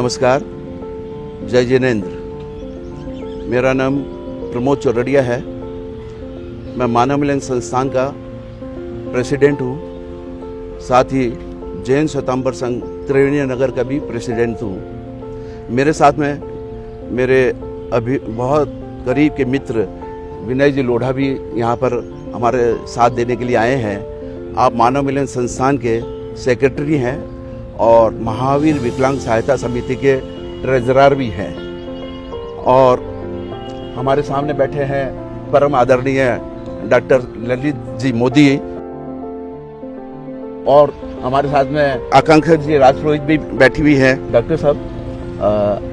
नमस्कार, जय जिनेंद्र। मेरा नाम प्रमोद चौरड़िया है। मैं मानव मिलन संस्थान का प्रेसिडेंट हूँ, साथ ही जैन श्वेतांबर संघ त्रिवेणी नगर का भी प्रेसिडेंट हूँ। मेरे साथ में मेरे अभी बहुत करीब के मित्र विनय जी लोढ़ा भी यहाँ पर हमारे साथ देने के लिए आए हैं। आप मानव मिलन संस्थान के सेक्रेटरी हैं और महावीर विकलांग सहायता समिति के ट्रेजरर भी हैं। और हमारे सामने बैठे हैं परम आदरणीय डॉक्टर ललित जी मोदी, और हमारे साथ में आकांक्षा जी राजपुरोहित भी बैठी हुई है। डॉक्टर साहब,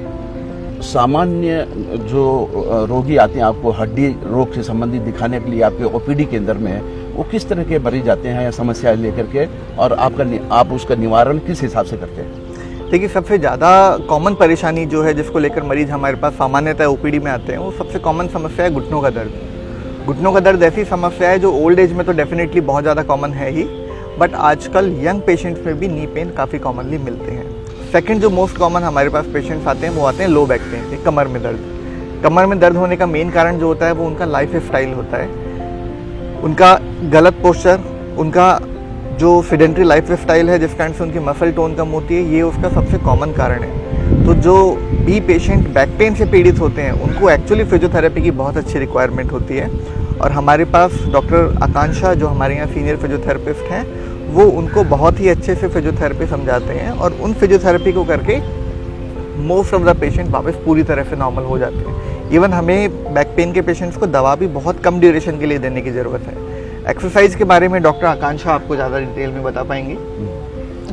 सामान्य जो रोगी आते हैं आपको हड्डी रोग से संबंधित दिखाने के लिए आपके ओपीडी केंद्र में, वो किस तरह के मरीज आते हैं या समस्याएं लेकर के, और आप उसका निवारण किस हिसाब से करते हैं? देखिए, सबसे ज़्यादा कॉमन परेशानी जो है जिसको लेकर मरीज हमारे पास सामान्यतः ओपीडी में आते हैं, वो सबसे कॉमन समस्या है घुटनों का दर्द। घुटनों का दर्द ऐसी समस्या है जो ओल्ड एज में तो डेफिनेटली बहुत ज़्यादा कॉमन है ही, बट आजकल यंग पेशेंट्स में भी नी पेन काफ़ी कॉमनली मिलते हैं। सेकंड जो मोस्ट कॉमन हमारे पास पेशेंट्स आते हैं वो आते हैं लो बैक पेन, कमर में दर्द। कमर में दर्द होने का मेन कारण जो होता है वो उनका लाइफ स्टाइल होता है, उनका गलत पोस्चर, उनका जो सेडेंटरी लाइफ स्टाइल है जिस कारण से उनकी मसल टोन कम होती है, ये उसका सबसे कॉमन कारण है। तो जो भी पेशेंट बैक पेन से पीड़ित होते हैं उनको एक्चुअली फिजियोथेरेपी की बहुत अच्छी रिक्वायरमेंट होती है, और हमारे पास डॉक्टर आकांक्षा जो हमारे यहाँ सीनियर फिजियोथेरेपिस्ट हैं वो उनको बहुत ही अच्छे से फिजियोथेरेपी समझाते हैं, और उन फिजियोथेरेपी को करके मोस्ट ऑफ द पेशेंट वापस पूरी तरह से नॉर्मल हो जाते हैं। इवन हमें बैक पेन के पेशेंट्स को दवा भी बहुत कम ड्यूरेशन के लिए देने की ज़रूरत है। एक्सरसाइज के बारे में डॉक्टर आकांक्षा आपको ज़्यादा डिटेल में बता पाएंगी।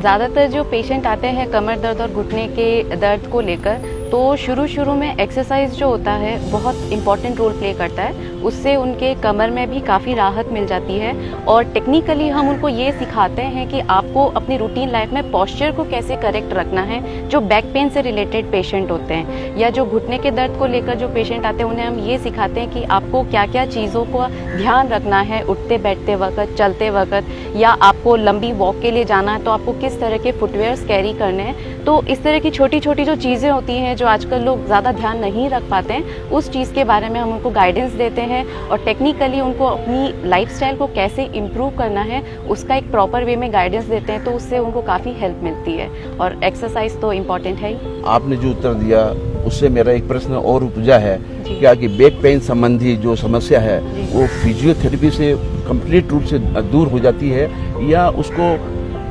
ज़्यादातर जो पेशेंट आते हैं कमर दर्द और घुटने के दर्द को लेकर, तो शुरू में एक्सरसाइज जो होता है बहुत इम्पॉर्टेंट रोल प्ले करता है। उससे उनके कमर में भी काफ़ी राहत मिल जाती है, और टेक्निकली हम उनको ये सिखाते हैं कि आपको अपनी रूटीन लाइफ में पोस्चर को कैसे करेक्ट रखना है। जो बैक पेन से रिलेटेड पेशेंट होते हैं या जो घुटने के दर्द को लेकर जो पेशेंट आते हैं, उन्हें हम ये सिखाते हैं कि आपको क्या क्या चीज़ों को ध्यान रखना है उठते बैठते वक्त, चलते वक्त, या आपको लंबी वॉक के लिए जाना है तो आपको किस तरह के फुटवेयर्स कैरी करने हैं। तो इस तरह की छोटी छोटी जो चीज़ें होती हैं जो आजकल लोग ज़्यादा ध्यान नहीं रख पाते हैं, उस चीज़ के बारे में हम उनको गाइडेंस देते हैं, और टेक्निकली उनको अपनी लाइफस्टाइल को कैसे इम्प्रूव करना है उसका एक प्रॉपर वे में गाइडेंस देते हैं। तो उससे उनको काफ़ी हेल्प मिलती है, और एक्सरसाइज तो इम्पॉर्टेंट है ही। आपने जो उत्तर दिया उससे मेरा एक प्रश्न और उपजा है, क्या कि बैक पेन संबंधी जो समस्या है वो फिजियोथेरेपी से कंप्लीट रूप से दूर हो जाती है, या उसको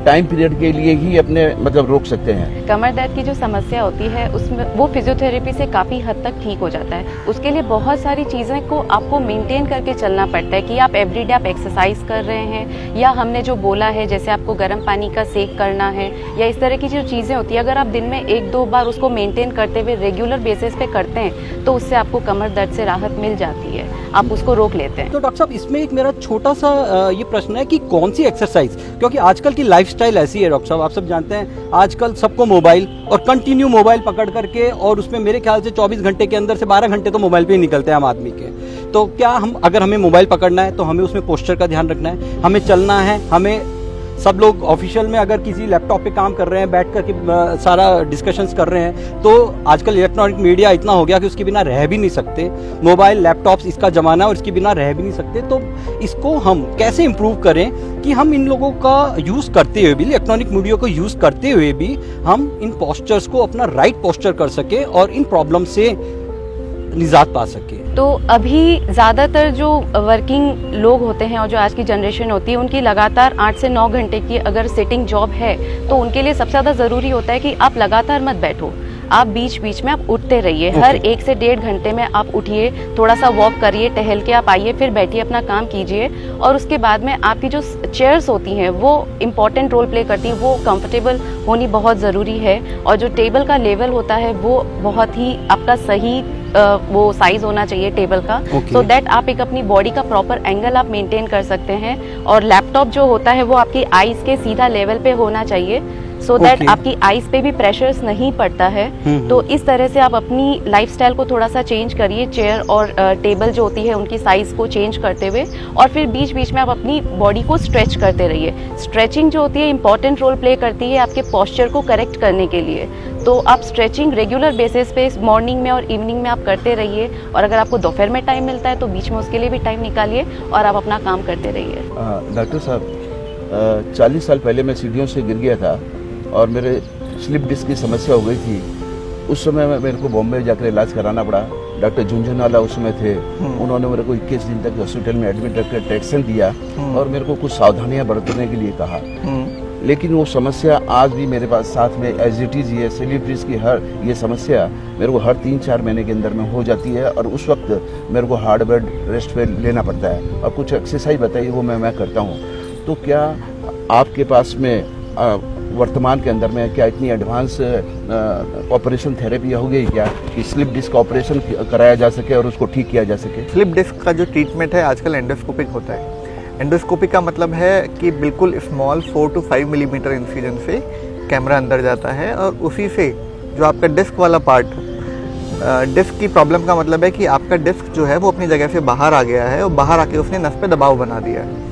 टाइम पीरियड के लिए ही अपने मतलब रोक सकते हैं? कमर दर्द की जो समस्या होती है उसमें वो फिजियोथेरेपी से काफ़ी हद तक ठीक हो जाता है। उसके लिए बहुत सारी चीज़ें को आपको मेंटेन करके चलना पड़ता है कि आप एवरीडे आप एक्सरसाइज कर रहे हैं, या हमने जो बोला है जैसे आपको गर्म पानी का सेक करना है, या इस तरह की जो चीज़ें होती है, अगर आप दिन में 1-2 बार उसको मेंटेन करते हुए रेगुलर बेसिस पे करते हैं तो उससे आपको कमर दर्द से राहत मिल जाती है, आप उसको रोक लेते हैं। तो डॉक्टर साहब, इसमें एक मेरा छोटा सा ये प्रश्न है कि कौन सी एक्सरसाइज, क्योंकि आजकल की लाइफस्टाइल ऐसी है डॉक्टर साहब, आप सब जानते हैं आजकल सबको मोबाइल और कंटिन्यू मोबाइल पकड़ करके, और उसमें मेरे ख्याल से 24 घंटे के अंदर से 12 घंटे तो मोबाइल पे ही निकलते हैं आम आदमी के। तो क्या अगर हमें मोबाइल पकड़ना है तो हमें उसमें पोस्चर का ध्यान रखना है, हमें चलना है, हमें सब लोग ऑफिशियल में अगर किसी लैपटॉप पे काम कर रहे हैं, बैठ करके सारा डिस्कशंस कर रहे हैं, तो आजकल इलेक्ट्रॉनिक मीडिया इतना हो गया कि उसके बिना रह भी नहीं सकते। मोबाइल, लैपटॉप्स इसका ज़माना है और इसके बिना रह भी नहीं सकते। तो इसको हम कैसे इम्प्रूव करें कि हम इन लोगों का यूज़ करते हुए भी, इलेक्ट्रॉनिक मीडिया को यूज़ करते हुए भी हम इन पोस्चर्स को अपना राइट पोस्चर कर सके और इन प्रॉब्लम से निजात पा सके? तो अभी ज़्यादातर जो वर्किंग लोग होते हैं और जो आज की जनरेशन होती है, उनकी लगातार 8 से 9 घंटे की अगर सिटिंग जॉब है तो उनके लिए सबसे ज़्यादा ज़रूरी होता है कि आप लगातार मत बैठो, आप बीच बीच में आप उठते रहिए। हर 1 से 1.5 घंटे में आप उठिए, थोड़ा सा वॉक करिए, टहल के आप आइए, फिर बैठिए, अपना काम कीजिए। और उसके बाद में आपकी जो चेयर्स होती हैं वो इम्पॉर्टेंट रोल प्ले करती हैं, वो कंफर्टेबल होनी बहुत ज़रूरी है, और जो टेबल का लेवल होता है वो बहुत ही आपका सही वो साइज होना चाहिए टेबल का, सो दैट आप एक अपनी बॉडी का प्रॉपर एंगल आप मेंटेन कर सकते हैं। और लैपटॉप जो होता है वो आपकी आईज के सीधा लेवल पे होना चाहिए, सो दैट Okay. आपकी आईज पे भी प्रेशर्स नहीं पड़ता है। तो इस तरह से आप अपनी लाइफस्टाइल को थोड़ा सा चेंज करिए, चेयर और टेबल जो होती है उनकी साइज को चेंज करते हुए, और फिर बीच बीच में आप अपनी बॉडी को स्ट्रेच करते रहिए। स्ट्रेचिंग जो होती है इंपॉर्टेंट रोल प्ले करती है आपके पोस्चर को करेक्ट करने के लिए। तो आप स्ट्रेचिंग रेगुलर बेसिस पे मॉर्निंग में और इवनिंग में आप करते रहिए, और अगर आपको दोपहर में टाइम मिलता है तो बीच में उसके लिए भी टाइम निकालिए और आप अपना काम करते रहिए। डॉक्टर साहब, 40 साल पहले मैं सीढ़ियों से गिर गया था और मेरे स्लिप डिस्क की समस्या हो गई थी। उस समय मेरे को बॉम्बे जाकर इलाज कराना पड़ा। डॉक्टर झुंझुनवाला उस समय थे, उन्होंने मेरे को 21 दिन तक हॉस्पिटल में एडमिट रखकर ट्रीटमेंट दिया और मेरे को कुछ सावधानियां बरतने के लिए कहा। लेकिन वो समस्या आज भी मेरे पास साथ में एज इट इज ये स्लिप डिस्क की ये समस्या मेरे को हर 3-4 महीने के अंदर में हो जाती है, और उस वक्त मेरे को हार्ड बेड रेस्ट पे लेना पड़ता है। और कुछ एक्सरसाइज बताइए, वो मैं करता हूँ। तो क्या आपके पास में वर्तमान के अंदर में क्या इतनी एडवांस ऑपरेशन थेरेपी हो गई क्या कि स्लिप डिस्क ऑपरेशन कराया जा सके और उसको ठीक किया जा सके? स्लिप डिस्क का जो ट्रीटमेंट है आजकल एंडोस्कोपिक होता है। एंडोस्कोपिक का मतलब है कि बिल्कुल स्मॉल 4 to 5 मिलीमीटर इंसिजन से कैमरा अंदर जाता है, और उसी से जो आपका डिस्क वाला पार्ट, डिस्क की प्रॉब्लम का मतलब है कि आपका डिस्क जो है वो अपनी जगह से बाहर आ गया है, और बाहर आके उसने नस पे दबाव बना दिया है।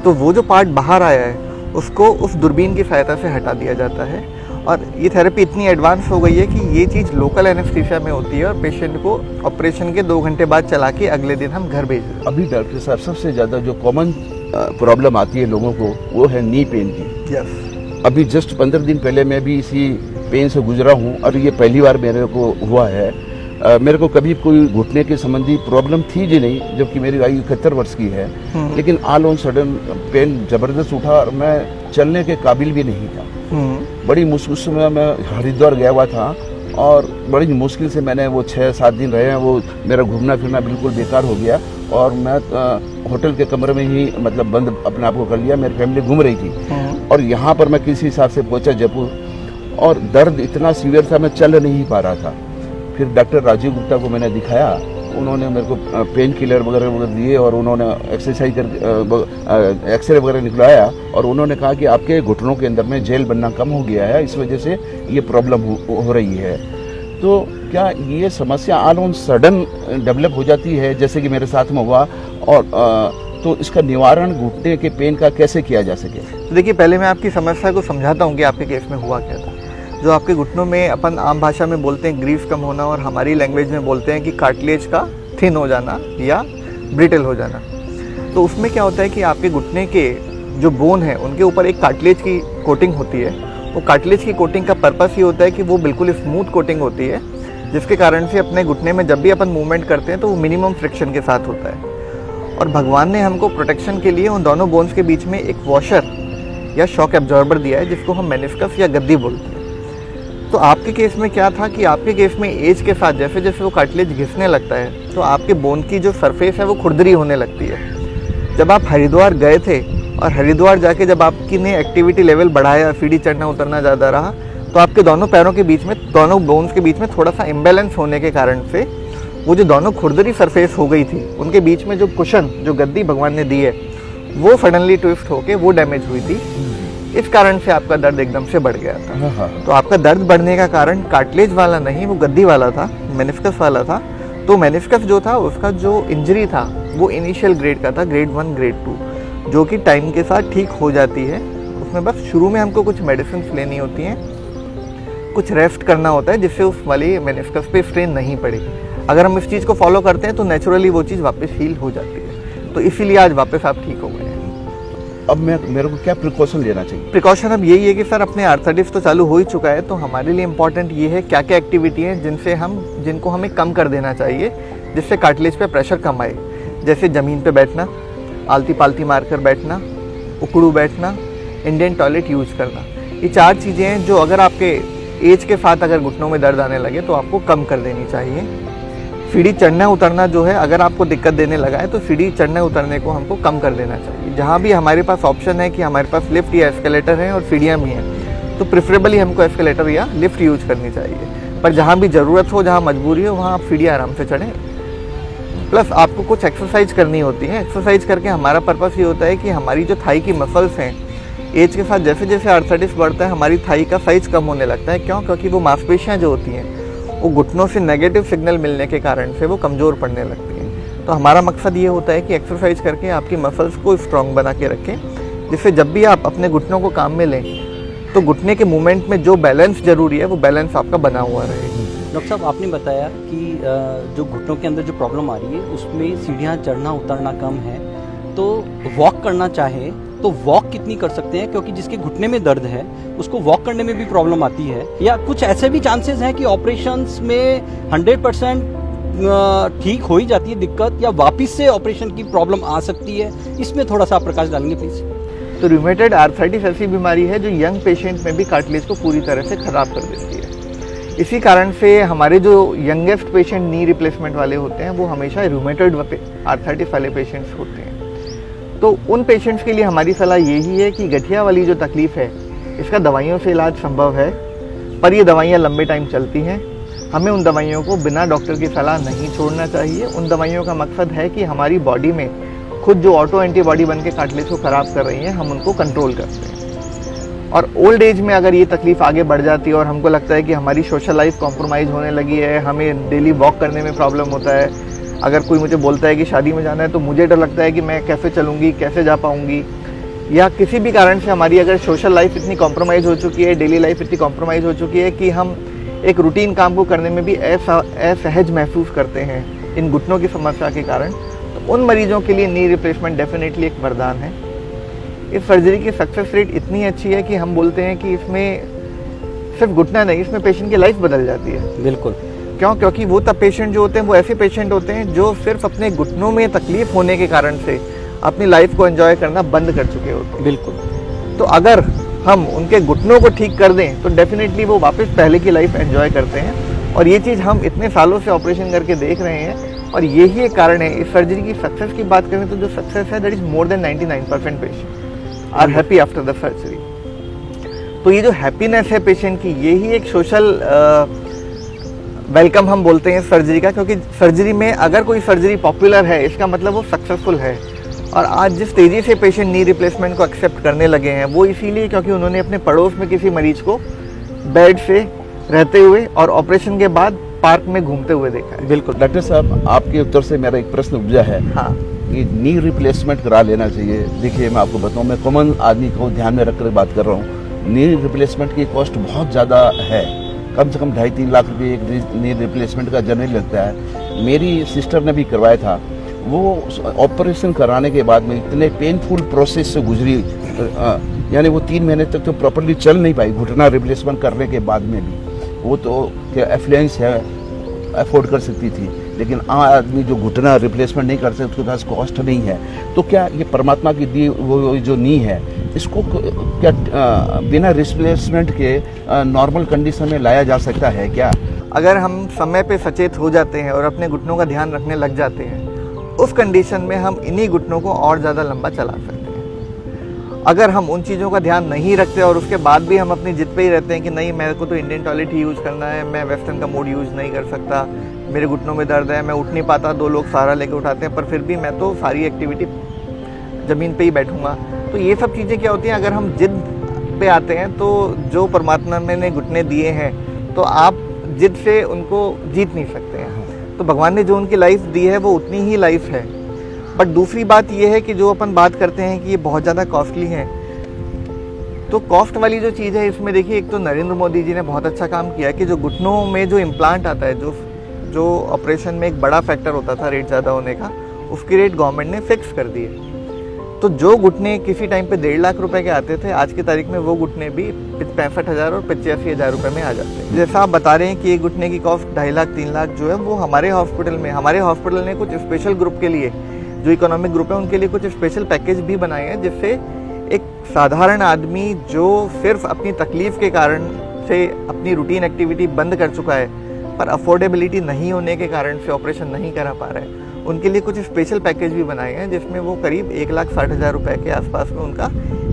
तो वो जो पार्ट बाहर आया है उसको उस दूरबीन की सहायता से हटा दिया जाता है। और ये थेरेपी इतनी एडवांस हो गई है कि ये चीज़ लोकल एनेस्थीसिया में होती है, और पेशेंट को ऑपरेशन के 2 घंटे बाद चला के अगले दिन हम घर भेज देते हैं। अभी डॉक्टर साहब सबसे ज़्यादा जो कॉमन प्रॉब्लम आती है लोगों को वो है नी पेन की। यस। अभी जस्ट 15 दिन पहले मैं भी इसी पेन से गुजरा हूँ, और ये पहली बार मेरे को हुआ है। मेरे को कभी कोई घुटने के संबंधी प्रॉब्लम थी जी नहीं, जबकि मेरी आयु 71 वर्ष की है। लेकिन ऑल ऑन सडन पेन जबरदस्त उठा और मैं चलने के काबिल भी नहीं था। बड़ी मुश्किल से मैं हरिद्वार गया हुआ था, और बड़ी मुश्किल से मैंने वो 6-7 दिन रहे हैं। वो मेरा घूमना फिरना बिल्कुल बेकार हो गया, और मैं होटल के कमरे में ही मतलब बंद अपने आप को कर लिया। मेरी फैमिली घूम रही थी, और यहाँ पर मैं किसी हिसाब से पहुंचा जयपुर, और दर्द इतना सीवियर था मैं चल नहीं पा रहा था। फिर डॉक्टर राजीव गुप्ता को मैंने दिखाया, उन्होंने मेरे को पेन किलर वगैरह दिए, और उन्होंने एक्सरसाइज कर एक्सरे वगैरह निकलवाया, और उन्होंने कहा कि आपके घुटनों के अंदर में जेल बनना कम हो गया है, इस वजह से ये प्रॉब्लम हो रही है। तो क्या ये समस्या ऑल ऑन सडन डेवलप हो जाती है जैसे कि मेरे साथ में हुआ, और तो इसका निवारण घुटने के पेन का कैसे किया जा सके? तो देखिए, पहले मैं आपकी समस्या को समझाता हूँ कि आपके केस में हुआ क्या था। जो आपके घुटनों में अपन आम भाषा में बोलते हैं ग्रीस कम होना, और हमारी लैंग्वेज में बोलते हैं कि कार्टिलेज का थिन हो जाना या ब्रिटल हो जाना। तो उसमें क्या होता है कि आपके घुटने के जो बोन है उनके ऊपर एक कार्टिलेज की कोटिंग होती है। वो कार्टिलेज की कोटिंग का पर्पस ये होता है कि वो बिल्कुल स्मूथ कोटिंग होती है, जिसके कारण से अपने घुटने में जब भी अपन मूवमेंट करते हैं तो वो मिनिमम फ्रिक्शन के साथ होता है। और भगवान ने हमको प्रोटेक्शन के लिए उन दोनों बोन्स के बीच में एक वॉशर या शॉक एब्जॉर्बर दिया है, जिसको हम मेनिस्कस या गद्दी बोलते हैं। तो आपके केस में क्या था कि आपके केस में एज के साथ जैसे जैसे वो कार्टिलेज घिसने लगता है तो आपके बोन की जो सरफेस है वो खुरदरी होने लगती है। जब आप हरिद्वार गए थे और हरिद्वार जाके जब आपकी ने एक्टिविटी लेवल बढ़ाया, सीढ़ी चढ़ना उतरना ज़्यादा रहा, तो आपके दोनों पैरों के बीच में, दोनों बोन्स के बीच में थोड़ा सा इम्बैलेंस होने के कारण से वो जो दोनों खुरदरी सरफेस हो गई थी, उनके बीच में जो कुशन, जो गद्दी भगवान ने दी है, वो सडनली ट्विस्ट होके वो डैमेज हुई थी। इस कारण से आपका दर्द एकदम से बढ़ गया था। तो आपका दर्द बढ़ने का कारण कार्टिलेज वाला नहीं, वो गद्दी वाला था, मेनिस्कस वाला था। तो मेनिस्कस जो था उसका जो इंजरी था वो इनिशियल ग्रेड का था, ग्रेड 1 ग्रेड 2, जो कि टाइम के साथ ठीक हो जाती है। उसमें बस शुरू में हमको कुछ मेडिसिन लेनी होती हैं, कुछ रेस्ट करना होता है, जिससे उस वाली मेनिस्कस पे स्ट्रेन नहीं पड़े। अगर हम इस चीज़ को फॉलो करते हैं तो नेचुरली वो चीज़ वापस हील हो जाती है। तो इसीलिए आज वापस आप ठीक हो गए हैं। अब मेरे को क्या प्रिकॉशन लेना चाहिए? प्रिकॉशन अब यही है कि सर अपने आर्थराइटिस तो चालू हो ही चुका है, तो हमारे लिए इम्पॉर्टेंट ये है क्या क्या एक्टिविटी है जिनको हमें कम कर देना चाहिए, जिससे कार्टिलेज पे प्रेशर कम आए। जैसे ज़मीन पे बैठना, आलती पालती मारकर बैठना, उकड़ू बैठना, इंडियन टॉयलेट यूज करना। ये 4 चीज़ें हैं जो अगर आपके एज के साथ अगर घुटनों में दर्द आने लगे तो आपको कम कर देनी चाहिए। सीढ़ी चढ़ना उतरना जो है, अगर आपको दिक्कत देने लगा है तो सीढ़ी चढ़ने उतरने को हमको कम कर देना चाहिए। जहाँ भी हमारे पास ऑप्शन है कि हमारे पास लिफ्ट या एस्केलेटर है और सीढ़ियाँ भी हैं, तो प्रेफरेबली हमको एस्केलेटर या लिफ्ट यूज करनी चाहिए। पर जहाँ भी ज़रूरत हो, जहाँ मजबूरी हो, वहाँ आप सीढ़ी आराम से चढ़ें। प्लस आपको कुछ एक्सरसाइज करनी होती है। एक्सरसाइज करके हमारा पर्पस ये होता है कि हमारी जो थाई की मसल्स हैं एज के साथ जैसे जैसे आर्थराइटिस बढ़ता है हमारी थाई का साइज कम होने लगता है। क्यों? क्योंकि वो मांसपेशियाँ जो होती हैं वो घुटनों से नेगेटिव सिग्नल मिलने के कारण से वो कमज़ोर पड़ने लगती हैं। तो हमारा मकसद ये होता है कि एक्सरसाइज करके आपकी मसल्स को स्ट्रॉन्ग बना के रखें, जिससे जब भी आप अपने घुटनों को काम में लें तो घुटने के मूवमेंट में जो बैलेंस ज़रूरी है वो बैलेंस आपका बना हुआ रहे। डॉक्टर साहब, आपने बताया कि जो घुटनों के अंदर जो प्रॉब्लम आ रही है उसमें सीढ़ियाँ चढ़ना उतरना कम है, तो वॉक करना चाहे तो वॉक कितनी कर सकते हैं? क्योंकि जिसके घुटने में दर्द है उसको वॉक करने में भी प्रॉब्लम आती है, या कुछ ऐसे भी चांसेस हैं कि ऑपरेशंस में 100% ठीक हो ही जाती है दिक्कत, या वापस से ऑपरेशन की प्रॉब्लम आ सकती है? इसमें थोड़ा सा आप प्रकाश डालेंगे प्लीज। तो रूमेटॉइड आर्थराइटिस ऐसी बीमारी है जो यंग पेशेंट में भी कार्टिलेज को पूरी तरह से ख़राब कर देती है। इसी कारण से हमारे जो यंगेस्ट पेशेंट नी रिप्लेसमेंट वाले होते हैं वो हमेशा रूमेटॉइड आर्थराइटिस वाले पेशेंट्स होते हैं। तो उन पेशेंट्स के लिए हमारी सलाह यही है कि गठिया वाली जो तकलीफ़ है इसका दवाइयों से इलाज संभव है, पर ये दवाइयाँ लंबे टाइम चलती हैं। हमें उन दवाइयों को बिना डॉक्टर की सलाह नहीं छोड़ना चाहिए। उन दवाइयों का मकसद है कि हमारी बॉडी में खुद जो ऑटो एंटीबॉडी बन के कार्टिलेज को ख़राब कर रही हैं हम उनको कंट्रोल करते हैं। और ओल्ड एज में अगर ये तकलीफ़ आगे बढ़ जाती है और हमको लगता है कि हमारी सोशल लाइफ कॉम्प्रोमाइज़ होने लगी है, हमें डेली वॉक करने में प्रॉब्लम होता है, अगर कोई मुझे बोलता है कि शादी में जाना है तो मुझे डर लगता है कि मैं कैसे चलूँगी, कैसे जा पाऊँगी, या किसी भी कारण से हमारी अगर सोशल लाइफ इतनी कॉम्प्रोमाइज़ हो चुकी है, डेली लाइफ इतनी कॉम्प्रोमाइज़ हो चुकी है कि हम एक रूटीन काम को करने में भी असहज महसूस करते हैं इन घुटनों की समस्या के कारण, तो उन मरीजों के लिए नी रिप्लेसमेंट डेफिनेटली एक वरदान है। इस सर्जरी की सक्सेस रेट इतनी अच्छी है कि हम बोलते हैं कि इसमें सिर्फ घुटना नहीं, इसमें पेशेंट की लाइफ बदल जाती है। बिल्कुल। क्यों? क्योंकि वो तब पेशेंट जो होते हैं वो ऐसे पेशेंट होते हैं जो सिर्फ अपने घुटनों में तकलीफ होने के कारण से अपनी लाइफ को एंजॉय करना बंद कर चुके होते हैं। बिल्कुल। तो अगर हम उनके घुटनों को ठीक कर दें तो डेफिनेटली वो वापस पहले की लाइफ एंजॉय करते हैं। और ये चीज़ हम इतने सालों से ऑपरेशन करके देख रहे हैं, और यही एक कारण है। इस सर्जरी की सक्सेस की बात करें तो जो सक्सेस है that is more than 99% patient are happy after the surgery. तो ये जो हैप्पीनेस है पेशेंट की, यही एक सोशल वेलकम हम बोलते हैं सर्जरी का, क्योंकि सर्जरी में अगर कोई सर्जरी पॉपुलर है इसका मतलब वो सक्सेसफुल है। और आज जिस तेज़ी से पेशेंट नी रिप्लेसमेंट को एक्सेप्ट करने लगे हैं वो इसीलिए क्योंकि उन्होंने अपने पड़ोस में किसी मरीज को बेड से रहते हुए और ऑपरेशन के बाद पार्क में घूमते हुए देखा है। बिल्कुल डॉक्टर साहब, आपके उत्तर से मेरा एक प्रश्न उपजा है। हाँ, कि नी रिप्लेसमेंट करा लेना चाहिए। देखिए, मैं आपको बताऊं, मैं कॉमन आदमी को ध्यान में रखकर बात कर रहा हूँ। नी रिप्लेसमेंट की कॉस्ट बहुत ज़्यादा है, कम से कम 2.5-3 लाख रुपये एक नी रिप्लेसमेंट का जनरली लगता है। मेरी सिस्टर ने भी करवाया था, वो ऑपरेशन कराने के बाद में इतने पेनफुल प्रोसेस से गुजरी, यानी वो 3 महीने तक तो प्रॉपर्ली चल नहीं पाई घुटना रिप्लेसमेंट करने के बाद में भी। वो तो क्या एफ्लुएंस है, अफोर्ड कर सकती थी, लेकिन आदमी जो घुटना रिप्लेसमेंट नहीं कर सकता उसके पास कॉस्ट नहीं है। तो क्या ये परमात्मा की दी वो जो नी है, इसको क्या बिना रिप्लेसमेंट के नॉर्मल कंडीशन में लाया जा सकता है क्या? अगर हम समय पे सचेत हो जाते हैं और अपने घुटनों का ध्यान रखने लग जाते हैं, उस कंडीशन में हम इन्हीं घुटनों को और ज़्यादा लंबा चला सकते हैं। अगर हम उन चीज़ों का ध्यान नहीं रखते और उसके बाद भी हम अपनी जिद पे ही रहते हैं कि नहीं, मेरे को तो इंडियन टॉयलेट ही यूज़ करना है, मैं वेस्टर्न का मोड यूज़ नहीं कर सकता, मेरे घुटनों में दर्द है, मैं उठ नहीं पाता, 2 लोग सहारा लेके उठाते हैं, पर फिर भी मैं तो सारी एक्टिविटी ज़मीन पे ही बैठूंगा। तो ये सब चीज़ें क्या होती हैं, अगर हम जिद पे आते हैं तो जो परमात्मा ने घुटने दिए हैं तो आप जिद से उनको जीत नहीं सकते हैं। तो भगवान ने जो उनकी लाइफ दी है वो उतनी ही लाइफ है। बट दूसरी बात ये है कि जो अपन बात करते हैं कि ये बहुत ज़्यादा कॉस्टली है, तो कॉस्ट वाली जो चीज़ है इसमें देखिए, एक तो नरेंद्र मोदी जी ने बहुत अच्छा काम किया कि जो घुटनों में जो इम्प्लांट आता है, जो ऑपरेशन में एक बड़ा फैक्टर होता था रेट ज़्यादा होने का, उसकी रेट गवर्नमेंट ने फिक्स कर दी है। तो जो घुटने किसी टाइम पे 1.5 लाख रुपए के आते थे, आज की तारीख में वो घुटने भी 65,000 और 85,000 रुपए में आ जाते हैं। जैसा आप बता रहे हैं कि एक घुटने की कॉस्ट 2.5 लाख 3 लाख जो है वो हमारे हॉस्पिटल ने कुछ स्पेशल ग्रुप के लिए, जो इकोनॉमिक ग्रुप है उनके लिए कुछ स्पेशल पैकेज भी बनाए हैं, जिससे एक साधारण आदमी जो सिर्फ अपनी तकलीफ के कारण से अपनी रूटीन एक्टिविटी बंद कर चुका है पर अफोर्डेबिलिटी नहीं होने के कारण से ऑपरेशन नहीं करा पा रहा है, उनके लिए कुछ स्पेशल पैकेज भी बनाए हैं, जिसमें वो करीब 1,60,000 रुपए के आसपास में उनका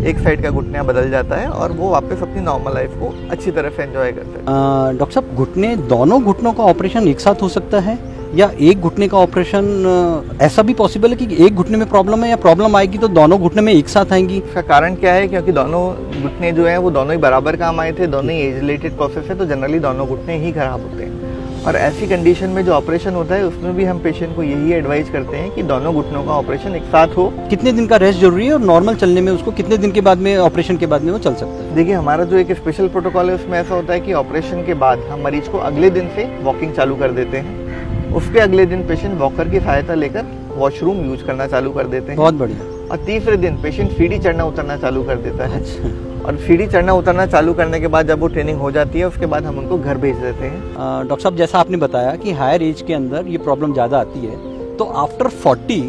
एक साइड का घुटना बदल जाता है और वो वापस अपनी नॉर्मल लाइफ को अच्छी तरह से एंजॉय करते हैं। डॉक्टर साहब, दोनों घुटनों का ऑपरेशन एक साथ हो सकता है? या एक घुटने का ऑपरेशन ऐसा भी पॉसिबल है कि एक घुटने में प्रॉब्लम है या प्रॉब्लम आएगी तो दोनों घुटने में एक साथ आएंगी? इसका कारण क्या है, क्योंकि दोनों घुटने जो हैं वो दोनों ही बराबर काम आए थे, दोनों ही एज रिलेटेड प्रोसेस है, तो जनरली दोनों घुटने ही खराब होते हैं। और ऐसी कंडीशन में जो ऑपरेशन होता है उसमें भी हम पेशेंट को यही एडवाइस करते हैं कि दोनों घुटनों का ऑपरेशन एक साथ हो। कितने दिन का रेस्ट जरूरी है और नॉर्मल चलने में उसको कितने दिन के बाद में, ऑपरेशन के बाद में वो चल सकता है? देखिए, हमारा जो एक स्पेशल प्रोटोकॉल है उसमें ऐसा होता है कि ऑपरेशन के बाद हम मरीज को अगले दिन से वॉकिंग चालू कर देते हैं, उसके अगले दिन पेशेंट वॉकर की सहायता लेकर वॉशरूम यूज करना चालू कर देते हैं। बहुत बढ़िया। और तीसरे दिन पेशेंट सीढ़ी चढ़ना उतरना चालू कर देता है। अच्छा। और सीढ़ी चढ़ना उतरना चालू करने के बाद जब वो ट्रेनिंग हो जाती है उसके बाद हम उनको घर भेज देते हैं। डॉक्टर साहब, जैसा आपने बताया कि हायर एज के अंदर ये प्रॉब्लम ज़्यादा आती है, तो आफ्टर 40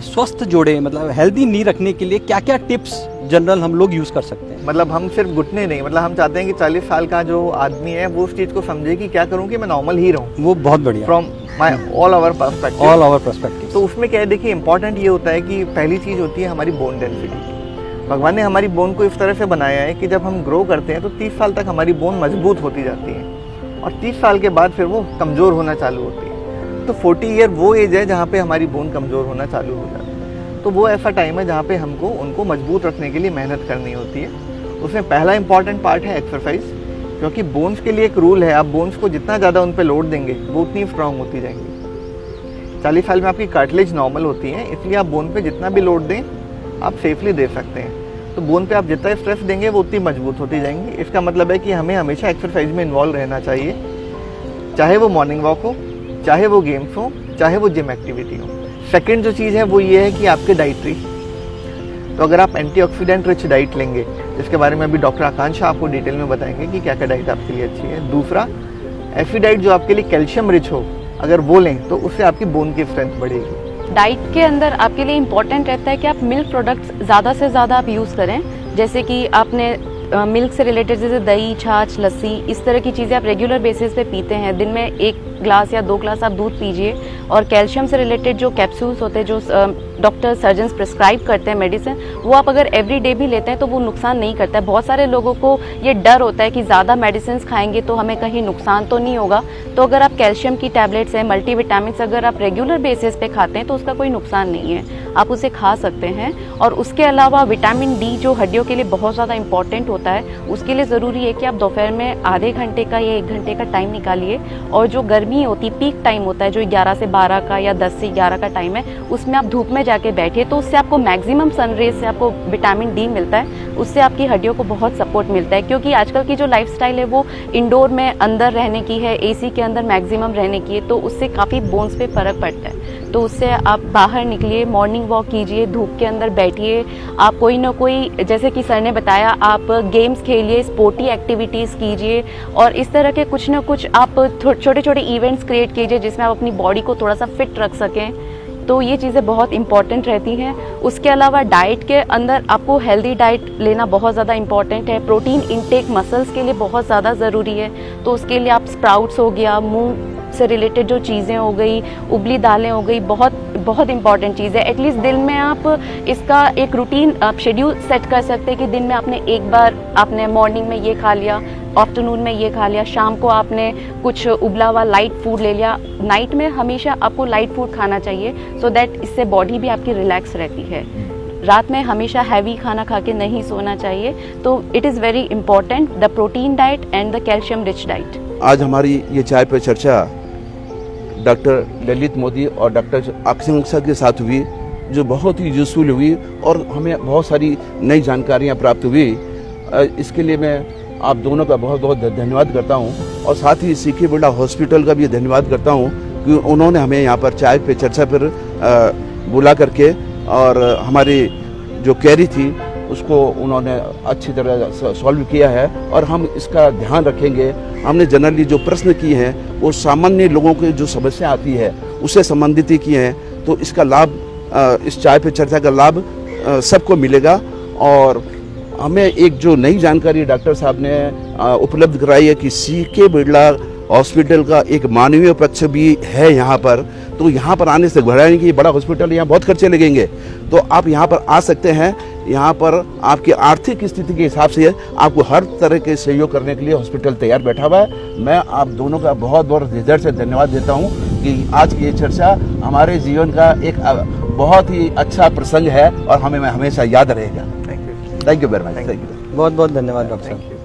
स्वस्थ जोड़े मतलब हेल्दी नी रखने के लिए क्या क्या टिप्स जनरल हम लोग यूज़ कर सकते हैं? मतलब हम सिर्फ घुटने नहीं, मतलब हम चाहते हैं कि 40 साल का जो आदमी है वो उस चीज़ को समझे कि क्या करूँ कि मैं नॉर्मल ही रहूँ। वो बहुत बढ़िया। From my all our perspective. All our perspective. तो उसमें क्या है, देखिए इंपॉर्टेंट ये होता है कि पहली चीज़ होती है हमारी बोन डेंसिटी। भगवान ने हमारी बोन को इस तरह से बनाया है कि जब हम ग्रो करते हैं तो 30 साल तक हमारी बोन मजबूत होती जाती है और 30 साल के बाद फिर वो कमज़ोर होना चालू होती है। तो 40 ईयर वो एज है जहाँ पे हमारी बोन कमज़ोर होना चालू हो जाती है। तो वो ऐसा टाइम है जहाँ पे हमको उनको मजबूत रखने के लिए मेहनत करनी होती है। उसमें पहला इंपॉर्टेंट पार्ट है एक्सरसाइज, क्योंकि बोन्स के लिए एक रूल है, आप बोन्स को जितना ज़्यादा उन पर लोड देंगे वो उतनी स्ट्रांग होती जाएंगी। 40 साल में आपकी कार्टिलेज नॉर्मल होती है, इसलिए आप बोन पे जितना भी लोड दें आप सेफली दे सकते हैं। तो बोन पे आप जितना स्ट्रेस देंगे वो उतनी मजबूत होती जाएंगी। इसका मतलब है कि हमें हमेशा एक्सरसाइज में इन्वॉल्व रहना चाहिए, चाहे वो मॉर्निंग वॉक हो, चाहे वो गेम्स हो, चाहे वो जिम एक्टिविटी हो। सेकेंड जो चीज़ है वो ये है कि आपके डाइटरी, तो अगर आप एंटीऑक्सीडेंट रिच डाइट लेंगे, जिसके बारे में अभी डॉक्टर आकांक्षा आपको डिटेल में बताएंगे कि क्या क्या डाइट आपके लिए अच्छी है। दूसरा, ऐसी डाइट जो आपके लिए कैल्शियम रिच हो, अगर वो लें तो उससे आपकी बोन की स्ट्रेंथ बढ़ेगी। डाइट के अंदर आपके लिए इम्पॉर्टेंट रहता है कि आप मिल्क प्रोडक्ट्स ज़्यादा से ज़्यादा आप यूज़ करें, जैसे कि आपने मिल्क से रिलेटेड जैसे दही, छाछ, लस्सी, इस तरह की चीज़ें आप रेगुलर बेसिस पे पीते हैं, दिन में 1 ग्लास या 2 ग्लास आप दूध पीजिए। और कैल्शियम से रिलेटेड जो कैप्सूल्स होते हैं, जो डॉक्टर सर्जन्स प्रिस्क्राइब करते हैं मेडिसिन, वो आप अगर एवरी डे भी लेते हैं तो वो नुकसान नहीं करता है। बहुत सारे लोगों को ये डर होता है कि ज़्यादा मेडिसिन खाएंगे तो हमें कहीं नुकसान तो नहीं होगा। तो अगर आप कैल्शियम की टैबलेट्स हैं, मल्टीविटामिन्स अगर आप रेगुलर बेसिस पे खाते हैं तो उसका कोई नुकसान नहीं है, आप उसे खा सकते हैं। और उसके अलावा विटामिन डी जो हड्डियों के लिए बहुत ज़्यादा इंपॉर्टेंट होता है, उसके लिए ज़रूरी है कि आप दोपहर में आधे घंटे का या 1 घंटे का टाइम निकालिए। और जो गर्मी होती है, पीक टाइम होता है जो 11 से 12 का या 10 से 11 का टाइम है, उसमें आप धूप में जाके बैठिए, तो उससे आपको मैक्सिमम सनरेज से आपको विटामिन डी मिलता है, उससे आपकी हड्डियों को बहुत सपोर्ट मिलता है। क्योंकि आजकल की जो लाइफस्टाइल है वो इंडोर में अंदर रहने की है, एसी के अंदर मैक्सिमम रहने की है, तो उससे काफ़ी बोन्स पे फर्क पड़ता है। तो उससे आप बाहर निकलिए, मॉर्निंग वॉक कीजिए, धूप के अंदर बैठिए, आप कोई ना कोई, जैसे कि सर ने बताया, आप गेम्स खेलिए, स्पोर्टी एक्टिविटीज़ कीजिए, और इस तरह के कुछ ना कुछ आप छोटे छोटे इवेंट्स क्रिएट कीजिए जिसमें आप अपनी बॉडी को थोड़ा सा फिट रख सकें। तो ये चीज़ें बहुत इंपॉर्टेंट रहती हैं। उसके अलावा डाइट के अंदर आपको हेल्दी डाइट लेना बहुत ज़्यादा इंपॉर्टेंट है। प्रोटीन इंटेक मसल्स के लिए बहुत ज़्यादा ज़रूरी है, तो उसके लिए आप स्प्राउट्स हो गया, मूंग से रिलेटेड जो चीज़ें हो गई, उबली दालें हो गई, बहुत बहुत इंपॉर्टेंट चीज़ है। एटलीस्ट दिन में आप इसका एक रूटीन आप शेड्यूल सेट कर सकते हैं कि दिन में आपने एक बार आपने मॉर्निंग में ये खा लिया, आफ्टरनून में ये खा लिया, शाम को आपने कुछ उबला हुआ लाइट फूड ले लिया। नाइट में हमेशा आपको लाइट फूड खाना चाहिए, सो दैट इससे बॉडी भी आपकी रिलैक्स रहती है। रात में हमेशा हैवी खाना खा के नहीं सोना चाहिए। तो it is very important, the protein diet and the calcium rich diet. आज हमारी ये चाय पे चर्चा डॉक्टर ललित मोदी और डॉक्टर आकांक्षा के साथ हुई, जो बहुत ही यूज़फुल हुई और हमें बहुत सारी नई जानकारियाँ प्राप्त हुई। इसके लिए मैं आप दोनों का बहुत बहुत धन्यवाद करता हूँ, और साथ ही सीके बिरला हॉस्पिटल का भी धन्यवाद करता हूँ कि उन्होंने हमें यहाँ पर चाय पे चर्चा पर बुला करके, और हमारी जो क्वेरी थी उसको उन्होंने अच्छी तरह सॉल्व किया है, और हम इसका ध्यान रखेंगे। हमने जनरली जो प्रश्न किए हैं वो सामान्य लोगों की जो समस्या आती है उससे संबंधित ही किए हैं, तो इसका लाभ, इस चाय पे चर्चा का लाभ सबको मिलेगा। और हमें एक जो नई जानकारी डॉक्टर साहब ने उपलब्ध कराई है कि सीके बिरला हॉस्पिटल का एक मानवीय पक्ष भी है यहाँ पर, तो यहाँ पर आने से घबराने की, बड़ा हॉस्पिटल, यहाँ बहुत खर्चे लगेंगे, तो आप यहाँ पर आ सकते हैं। यहाँ पर आपकी आर्थिक स्थिति के हिसाब से आपको हर तरह के सहयोग करने के लिए हॉस्पिटल तैयार बैठा हुआ है। मैं आप दोनों का बहुत बहुत हृदय से धन्यवाद देता हूँ। कि आज की ये चर्चा हमारे जीवन का एक बहुत ही अच्छा प्रसंग है और हमें हमेशा याद रहेगा। Thank you. Thank you very much. Thank you. बहुत बहुत धन्यवाद डॉक्टर साहब।